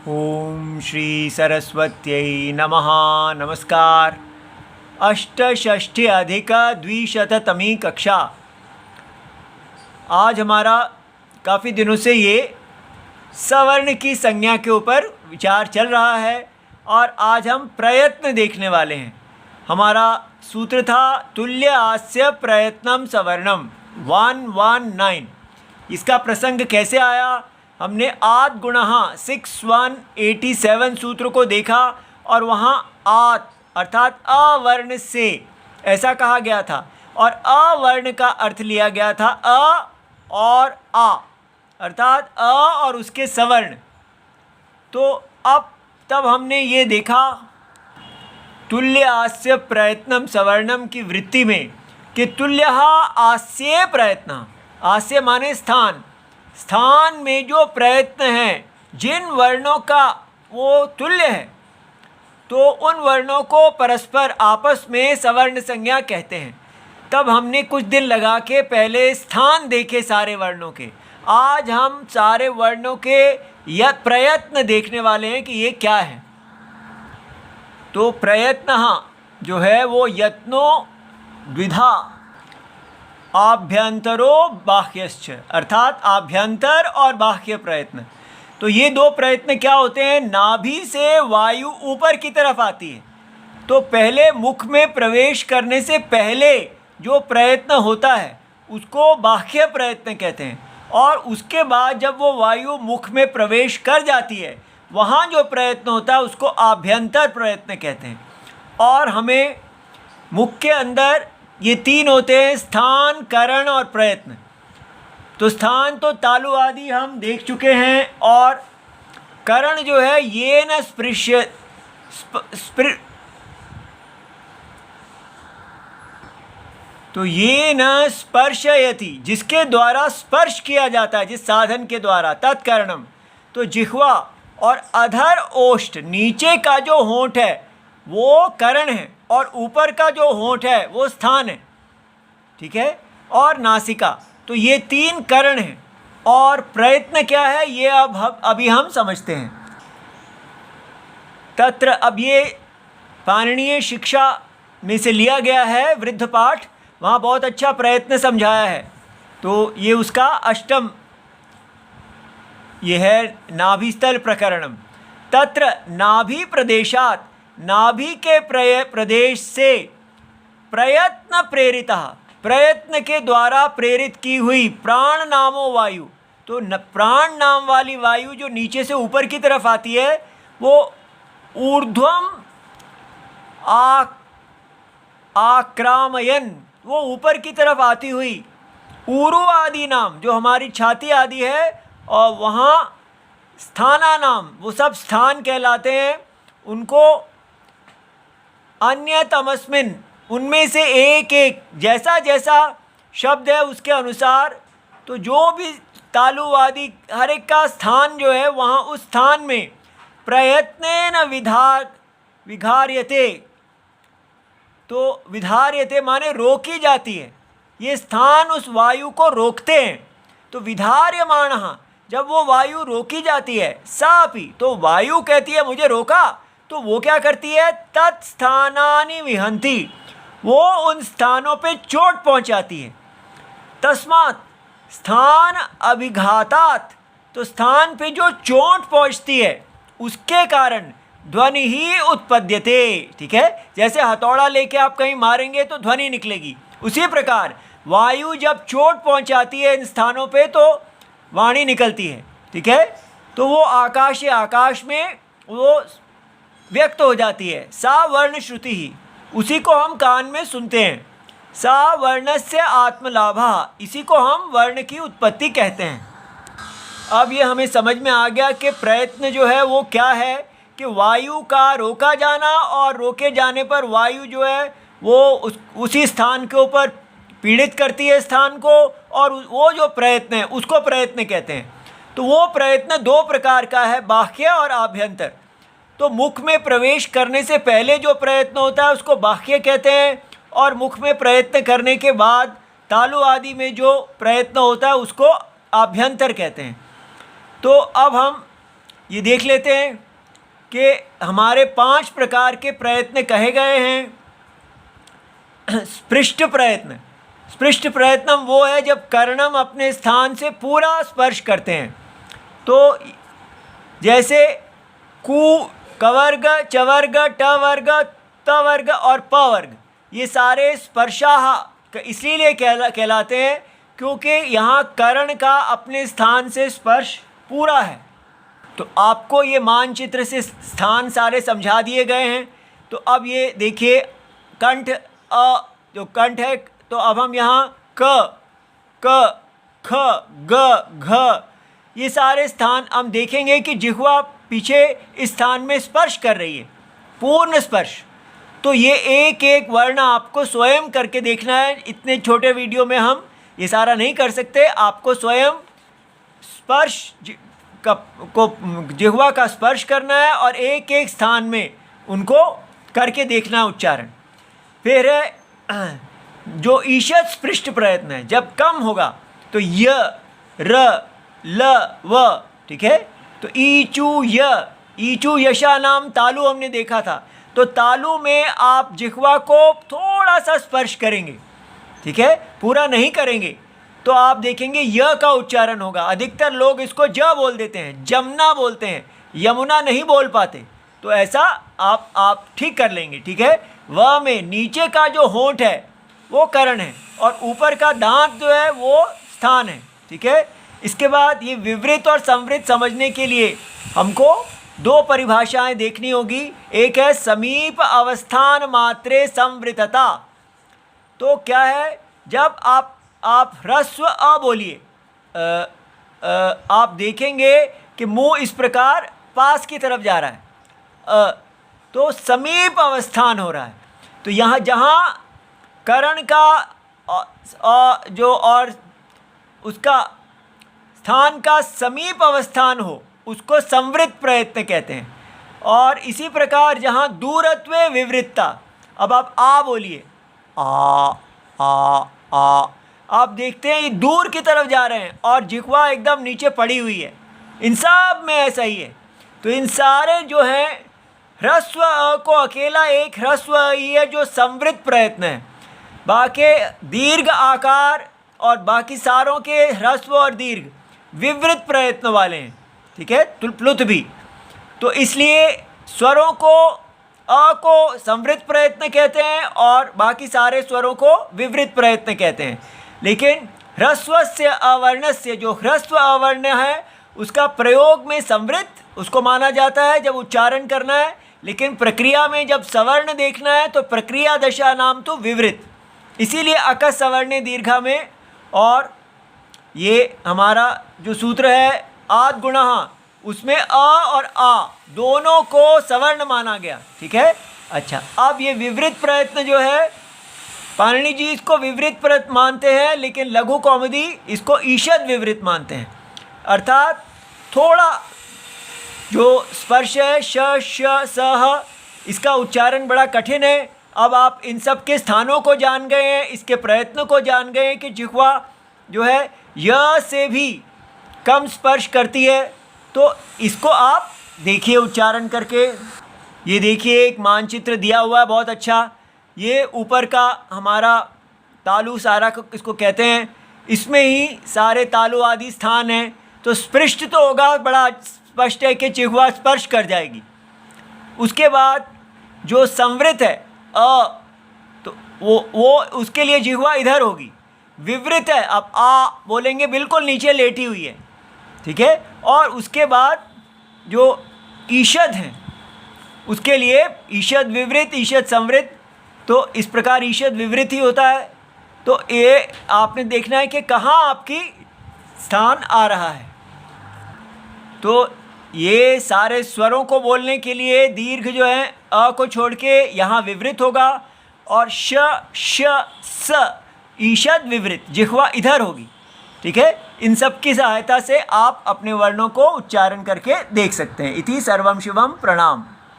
ओम श्री सरस्वत्यै नमः। नमस्कार। अष्टषष्टि अधिक द्विशततमी कक्षा। आज हमारा काफ़ी दिनों से ये सवर्ण की संज्ञा के ऊपर विचार चल रहा है और आज हम प्रयत्न देखने वाले हैं। हमारा सूत्र था तुल्य आस्य प्रयत्नम सवर्णम 119। इसका प्रसंग कैसे आया? हमने आद गुणः 6187 सूत्र को देखा और वहाँ आत अर्थात अवर्ण से ऐसा कहा गया था और अवर्ण का अर्थ लिया गया था अ और आ अर्थात अ और उसके सवर्ण। तो अब तब हमने ये देखा तुल्य आस्य प्रयत्नम सवर्णम की वृत्ति में कि तुल्य आस्ये प्रयत्न, आस्य माने स्थान, स्थान में जो प्रयत्न हैं जिन वर्णों का वो तुल्य है तो उन वर्णों को परस्पर आपस में सवर्ण संज्ञा कहते हैं। तब हमने कुछ दिन लगा के पहले स्थान देखे सारे वर्णों के। आज हम सारे वर्णों के यह प्रयत्न देखने वाले हैं कि ये क्या है। तो प्रयत्न जो है वो यत्नो द्विधा आभ्यंतरो बाह्यश्च अर्थात आभ्यंतर और बाह्य प्रयत्न। तो ये दो प्रयत्न क्या होते हैं? नाभि से वायु ऊपर की तरफ आती है तो पहले मुख में प्रवेश करने से पहले जो प्रयत्न होता है उसको बाह्य प्रयत्न कहते हैं और उसके बाद जब वो वायु मुख में प्रवेश कर जाती है वहाँ जो प्रयत्न होता है उसको आभ्यंतर प्रयत्न कहते हैं। और हमें मुख के अंदर ये तीन होते हैं, स्थान, करण और प्रयत्न। तो स्थान तो तालु आदि हम देख चुके हैं और करण जो है ये न तो ये न स्पर्शयति जिसके द्वारा स्पर्श किया जाता है, जिस साधन के द्वारा, तत्करणम। तो जिह्वा और अधर ओष्ठ नीचे का जो होंठ है वो करण है और ऊपर का जो होंठ है वो स्थान है, ठीक है, और नासिका। तो ये तीन करण हैं और प्रयत्न क्या है ये अभी हम समझते हैं। तत्र अब ये पाणिनीय शिक्षा में से लिया गया है वृद्ध पाठ, वहाँ बहुत अच्छा प्रयत्न समझाया है। तो ये उसका अष्टम ये है नाभिस्थल प्रकरणम। तत्र नाभि प्रदेशात नाभि के प्रदेश से प्रयत्न प्रेरिता प्रयत्न के द्वारा प्रेरित की हुई प्राण नामो वायु। तो प्राण नाम वाली वायु जो नीचे से ऊपर की तरफ आती है वो ऊर्ध्वम आक्रामयन वो ऊपर की तरफ आती हुई ऊरु आदि नाम जो हमारी छाती आदि है और वहाँ स्थाना नाम वो सब स्थान कहलाते हैं। उनको अन्यतमस्मिन उनमें से एक एक जैसा जैसा शब्द है उसके अनुसार, तो जो भी तालु आदि हर एक का स्थान जो है वहाँ उस स्थान में प्रयत्नेन विधार्यते। तो विधार्यते माने रोकी जाती है, ये स्थान उस वायु को रोकते हैं। तो विधार्यमाणः जब वो वायु रोकी जाती है सापि तो वायु कहती है मुझे रोका, तो वो क्या करती है? तत्स्थानानि विहंति वो उन स्थानों पे चोट पहुंचाती है। तस्मात् स्थान अभिघातात तो स्थान पे जो चोट पहुंचती है उसके कारण ध्वनि ही उत्पद्यते, ठीक है। जैसे हथौड़ा लेके आप कहीं मारेंगे तो ध्वनि निकलेगी, उसी प्रकार वायु जब चोट पहुंचाती है इन स्थानों पे तो वाणी निकलती है, ठीक है। तो वो आकाश में वो व्यक्त हो जाती है। सा वर्ण श्रुति ही उसी को हम कान में सुनते हैं। सा वर्णस्य आत्मलाभः इसी को हम वर्ण की उत्पत्ति कहते हैं। अब ये हमें समझ में आ गया कि प्रयत्न जो है वो क्या है कि वायु का रोका जाना और रोके जाने पर वायु जो है वो उसी स्थान के ऊपर पीड़ित करती है स्थान को और वो जो प्रयत्न है उसको प्रयत्न कहते हैं। तो वो प्रयत्न दो प्रकार का है, बाह्य और आभ्यंतर। तो मुख में प्रवेश करने से पहले जो प्रयत्न होता है उसको बाह्य कहते हैं और मुख में प्रयत्न करने के बाद तालु आदि में जो प्रयत्न होता है उसको आभ्यंतर कहते हैं। तो अब हम ये देख लेते हैं कि हमारे 5 प्रकार के प्रयत्न कहे गए हैं। स्पृष्ट प्रयत्न, स्पृष्ट प्रयत्न वो है जब कर्णम अपने स्थान से पूरा स्पर्श करते हैं। तो जैसे कु, कवर्ग, चवर्ग, टवर्ग, तवर्ग और पवर्ग, ये सारे स्पर्शाह इसलिए कहलाते हैं क्योंकि यहाँ कर्ण का अपने स्थान से स्पर्श पूरा है। तो आपको ये मानचित्र से स्थान सारे समझा दिए गए हैं। तो अब ये देखिए कंठ जो कंठ है, तो अब हम यहाँ क, ख, ग, घ, ये सारे स्थान हम देखेंगे कि जिह्वा पीछे इस स्थान में स्पर्श कर रही है, पूर्ण स्पर्श। तो ये एक एक वर्ण आपको स्वयं करके देखना है। इतने छोटे वीडियो में हम ये सारा नहीं कर सकते। आपको स्वयं स्पर्श को जिह्वा का स्पर्श करना है और एक एक स्थान में उनको करके देखना है उच्चारण। फिर है जो ईषद स्पृष्ट प्रयत्न है, जब कम होगा तो य, र, ल, व, ठीक है। तो ईचू य, ईचू यशा नाम तालु हमने देखा था। तो तालु में आप जिह्वा को थोड़ा सा स्पर्श करेंगे, ठीक है, पूरा नहीं करेंगे। तो आप देखेंगे य का उच्चारण होगा। अधिकतर लोग इसको ज बोल देते हैं, जमुना बोलते हैं, यमुना नहीं बोल पाते। तो ऐसा आप ठीक कर लेंगे, ठीक है। व में नीचे का जो होंठ है वो कर्ण है और ऊपर का दांत जो है वो स्थान है, ठीक है। इसके बाद ये विवृत और संवृत समझने के लिए हमको 2 परिभाषाएं देखनी होगी। एक है समीप अवस्थान मात्रे संवृतता। तो क्या है, जब आप ह्रस्व अ बोलिए, आप देखेंगे कि मुंह इस प्रकार पास की तरफ जा रहा है, तो समीप अवस्थान हो रहा है। तो यहाँ जहाँ कर्ण का जो और उसका स्थान का समीप अवस्थान हो उसको संवृत प्रयत्न कहते हैं। और इसी प्रकार जहाँ दूरत्वे विवृत्ता, अब आप आ बोलिए, आ, आप देखते हैं ये दूर की तरफ जा रहे हैं और जिह्वा एकदम नीचे पड़ी हुई है। इन सब में ऐसा ही है। तो इन सारे जो हैं ह्रस्व अ को अकेला एक ह्रस्व अ ही है जो संवृत प्रयत्न है। बाकी दीर्घ आकार और बाकी सारों के ह्रस्व और दीर्घ विवृत प्रयत्न वाले हैं, ठीक है, प्लुत भी। तो इसलिए स्वरों को अ को संवृत प्रयत्न कहते हैं और बाकी सारे स्वरों को विवृत प्रयत्न कहते हैं। लेकिन ह्रस्वस्य अवर्णस्य, जो ह्रस्व अवर्ण है उसका प्रयोग में संवृत उसको माना जाता है जब उच्चारण करना है। लेकिन प्रक्रिया में जब सवर्ण देखना है तो प्रक्रिया दशा नाम तो विवृत। इसीलिए अकस सवर्णे दीर्घा में, और ये हमारा जो सूत्र है आद गुणः, उसमें अ और आ दोनों को सवर्ण माना गया, ठीक है। अच्छा, अब ये विवृत प्रयत्न जो है पाणिनि जी इसको विवृत प्रयत्न मानते हैं, लेकिन लघु कौमुदी इसको ईषद विवृत मानते हैं। अर्थात थोड़ा जो स्पर्श है श, श, स, इसका उच्चारण बड़ा कठिन है। अब आप इन सब के स्थानों को जान गए हैं, इसके प्रयत्न को जान गए हैं कि जिह्वा जो है य से भी कम स्पर्श करती है। तो इसको आप देखिए उच्चारण करके। ये देखिए एक मानचित्र दिया हुआ है बहुत अच्छा। ये ऊपर का हमारा तालु सारा इसको कहते हैं, इसमें ही सारे तालु आदि स्थान हैं। तो स्पृष्ट तो होगा, बड़ा स्पष्ट है कि जिह्वा स्पर्श कर जाएगी। उसके बाद जो संवृत है अ, तो वो उसके लिए जिह्वा इधर होगी। विवृत है, अब आ बोलेंगे बिल्कुल नीचे लेटी हुई है, ठीक है। और उसके बाद जो ईषद हैं उसके लिए ईषद विवृत, ईषद संवृत। तो इस प्रकार ईषद विवृत ही होता है। तो ये आपने देखना है कि कहाँ आपकी स्थान आ रहा है। तो ये सारे स्वरों को बोलने के लिए दीर्घ जो है अ को छोड़ के यहाँ विवृत होगा, और श, श, स ईषद विवृत, जिह्वा इधर होगी, ठीक है। इन सब की सहायता से आप अपने वर्णों को उच्चारण करके देख सकते हैं। इति सर्वम शिवम, प्रणाम।